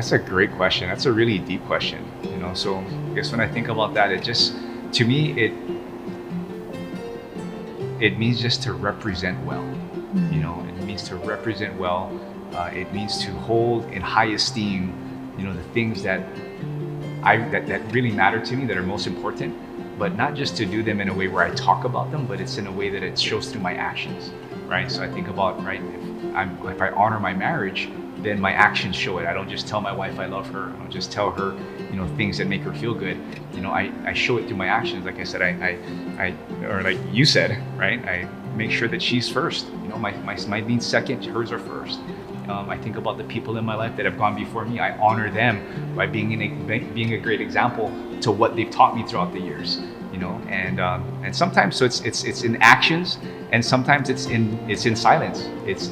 That's a great question. That's a really deep question. So I guess when I think about that, it just, to me, it means just to represent well. It means to represent well. It means to hold in high esteem, the things that that really matter to me, that are most important, but not just to do them in a way where I talk about them, but it's in a way that it shows through my actions, right? So I think about, right, if I honor my marriage, then my actions show it. I don't just tell my wife I love her. I don't just tell her, things that make her feel good. I show it through my actions. Like I said, I or like you said, right? I make sure that she's first. My needs second, hers are first. I think about the people in my life that have gone before me. I honor them by being a great example to what they've taught me throughout the years. And sometimes so it's in actions, and sometimes it's in silence. It's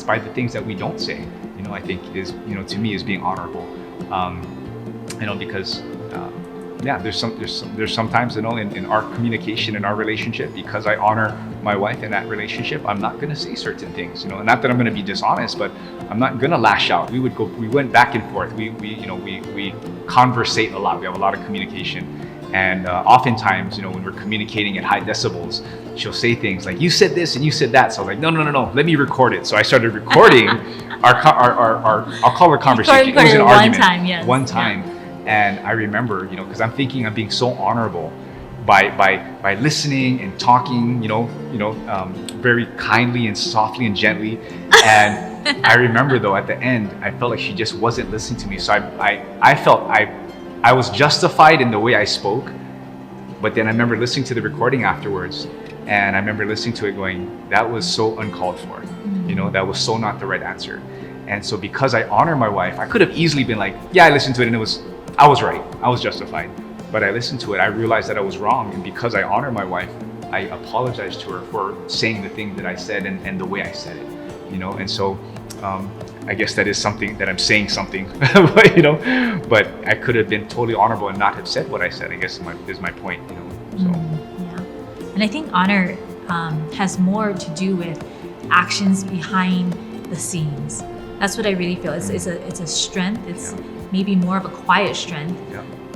by the things that we don't say. I think is to me is being honorable. Because there's sometimes in our communication, in our relationship, because I honor my wife in that relationship, I'm not going to say certain things. Not that I'm going to be dishonest, but I'm not going to lash out. We went back and forth. We conversate a lot. We have a lot of communication. And oftentimes, when we're communicating at high decibels, she'll say things like, "You said this and you said that." So I was like, no, let me record it. So I started recording I'll call it a conversation. It was an argument. One time, yes. One time. And I remember, because I'm thinking I'm being so honorable by listening and talking, very kindly and softly and gently. And I remember though, at the end, I felt like she just wasn't listening to me. So I felt I was justified in the way I spoke, but then I remember listening to the recording afterwards, and I remember listening to it going, that was so uncalled for. That was so not the right answer. And so because I honor my wife, I could have easily been like, yeah, I listened to it and I was right. I was justified. But I listened to it, I realized that I was wrong. And because I honor my wife, I apologized to her for saying the thing that I said and the way I said it. And so I guess that is something that I'm saying something, but I could have been totally honorable and not have said what I said, I guess is my point, so. Yeah. And I think honor has more to do with actions behind the scenes. That's what I really feel. It's a strength. It's maybe more of a quiet strength.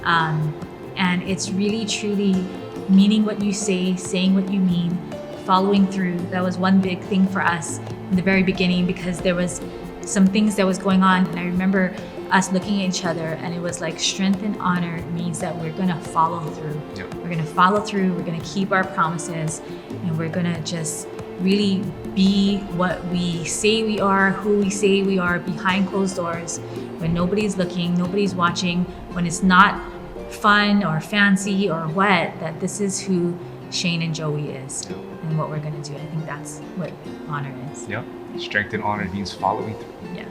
And it's really truly meaning what you say, saying what you mean, following through. That was one big thing for us in the very beginning, because there was some things that was going on, and I remember us looking at each other, and it was like strength and honor means that we're gonna follow through. We're gonna follow through, we're gonna keep our promises, and we're gonna just really be what we say we are, who we say we are behind closed doors, when nobody's looking, nobody's watching, when it's not fun or fancy or what, that this is who Shane and Joey is and what we're gonna do. I think that's what honor is. Strength and honor means following through. Yeah.